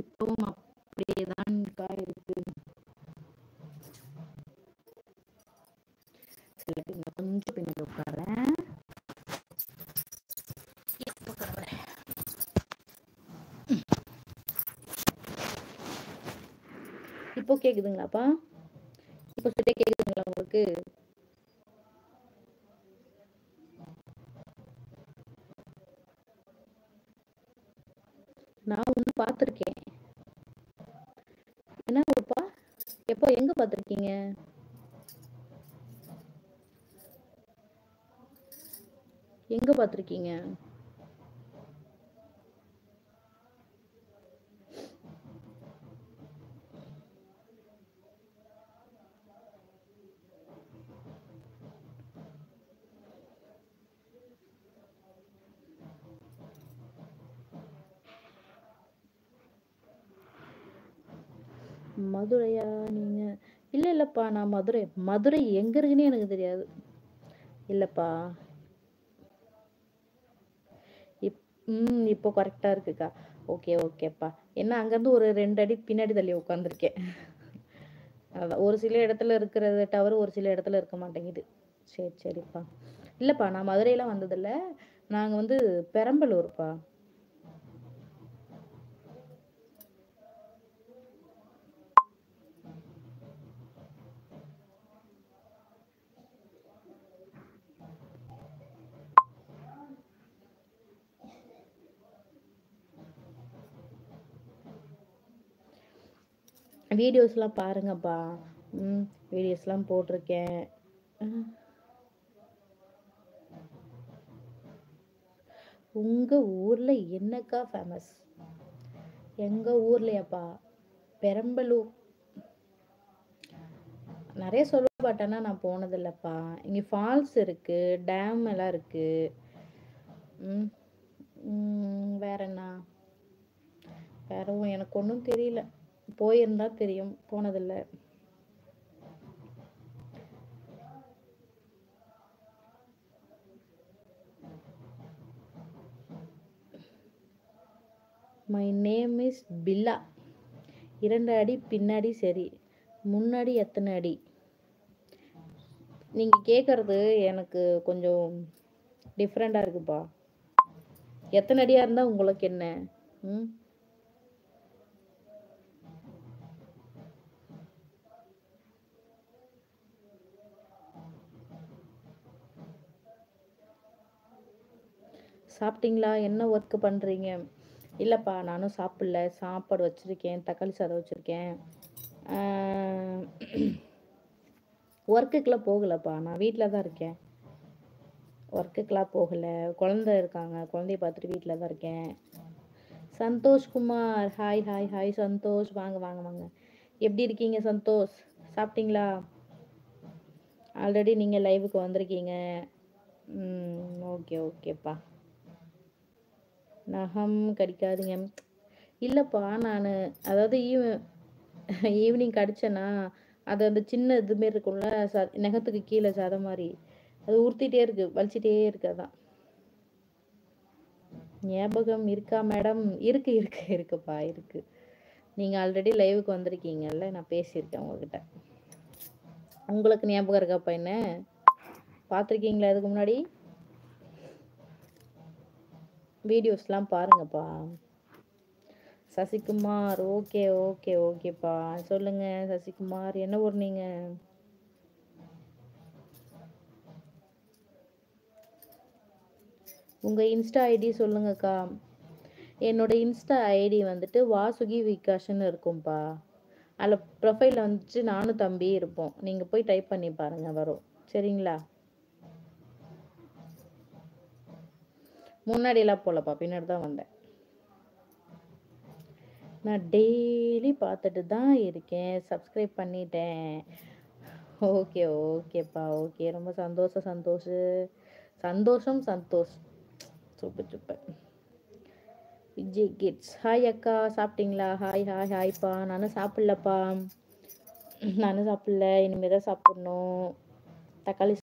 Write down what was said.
இப்பவும் அப்படியே தான்க்கா இருக்கு. கொஞ்சம் பின்னாடி உட்காரேன். இப்போ கேக்குதுங்களாப்பா? இப்போ சரியா கேக்குதுங்களா உங்களுக்கு? நான் ஒண்ணு பார்த்துருக்கேன். என்ன ஊருப்பா? எப்போ எங்க பார்த்துருக்கீங்க? எங்க பார்த்துருக்கீங்க? மதுரையா நீங்க? இல்லப்பா, நான் மதுரை. மதுரை எங்க இருக்குன்னே எனக்கு தெரியாது. இல்லப்பா. இப்போ கரெக்டா இருக்குக்கா. ஓகே ஓகேப்பா. என்ன அங்கேருந்து ஒரு 2 அடி பின்னாடி தள்ளி உட்காந்துருக்கேன். அதான் ஒரு சில இடத்துல இருக்கிறது டவர் ஒரு சில இடத்துல இருக்க மாட்டேங்குது. சரி சரிப்பா. இல்லப்பா, நான் மதுரையெல்லாம் வந்ததில்ல. நாங்க வந்து பெரம்பலூர்ப்பா. வீடியோஸ்லாம் பாருங்கப்பா. வீடியோஸ்லாம் போட்டிருக்கேன். உங்க ஊர்ல என்னக்கா ஃபேமஸ்? எங்க ஊர்லயாப்பா? பெரம்பலூர். நிறைய சொல்ல பட் ஆனால் நான் போனதில்லப்பா. இங்கே ஃபால்ஸ் இருக்கு, டேம் எல்லாம் இருக்கு. வேற என்ன? வேறவும் எனக்கு ஒன்றும் தெரியல. போயிருந்தா தெரியும், போனதில்ல. மை நேம் இஸ் பில்லா. 2 அடி பின்னாடி சரி, முன்னாடி எத்தனை அடி? நீங்கள் கேட்குறது எனக்கு கொஞ்சம் டிஃப்ரெண்ட்டாக இருக்குப்பா. எத்தனை அடியாக இருந்தால் உங்களுக்கு என்ன? சாப்பிட்டீங்களா? என்ன ஒர்க்கு பண்ணுறீங்க? இல்லைப்பா, நானும் சாப்பிடல. சாப்பாடு வச்சுருக்கேன், தக்காளி சாதம் வச்சுருக்கேன். ஒர்க்குக்கெலாம் போகலப்பா, நான் வீட்டில் தான் இருக்கேன். ஒர்க்குக்கெலாம் போகலை. குழந்தை இருக்காங்க, குழந்தைய பார்த்துட்டு வீட்டில் தான் இருக்கேன். Santhoshkumar, hi hi hi Santhosh. வாங்க வாங்க வாங்க. எப்படி இருக்கீங்க சந்தோஷ்? சாப்பிட்டீங்களா? ஆல்ரெடி நீங்கள் லைவுக்கு வந்திருக்கீங்க. ஓகே ஓகேப்பா. நகம் கடிக்காதீங்க. இல்லைப்பா, நான் அதாவது ஈவினிங் கடிச்சேன்னா அது அந்த சின்ன இதுமாரி இருக்கும்ல, நகத்துக்கு கீழே சதை மாதிரி, அது உறுத்திட்டே இருக்கு, வலிச்சிட்டே இருக்கு. அதான். ஞாபகம் இருக்கா மேடம்? இருக்கு இருக்கு இருக்குப்பா, இருக்கு. நீங்கள் ஆல்ரெடி லைவுக்கு வந்திருக்கீங்கல்ல, நான் பேசியிருக்கேன் உங்ககிட்ட. உங்களுக்கு ஞாபகம் இருக்காப்பா? என்ன பார்த்துருக்கீங்களா இதுக்கு முன்னாடி? வீடியோஸ்லாம் பாருங்கப்பா. சசிகுமார், ஓகே ஓகே ஓகேப்பா. சொல்லுங்க சசிகுமார், என்ன ஊர் நீங்க? உங்கள் இன்ஸ்டா ஐடி சொல்லுங்கக்கா. என்னோட இன்ஸ்டா ஐடி வந்துட்டு வாசுகி விகாஷ்ன்னு இருக்கும்ப்பா. அதில் ப்ரொஃபைலில் வந்துட்டு நானும் தம்பி இருப்போம். நீங்கள் போய் டைப் பண்ணி பாருங்கள், வரும். சரிங்களா? முன்னாடியெல்லாம் போகலப்பா, பின்னாடி தான் வந்தேன். நான் டெய்லி பார்த்துட்டு தான் இருக்கேன், சப்ஸ்கிரைப் பண்ணிட்டேன். ஓகே ஓகேப்பா, ஓகே. ரொம்ப சந்தோஷம் சந்தோஷம். Super super. Vijay kids, hi அக்கா, சாப்பிட்டீங்களா? ஹாய் ஹாய் ஹாய்ப்பா. நானும் சாப்பிட்லப்பா, இனிமேல் தான் சாப்பிட்ணும். தக்காளி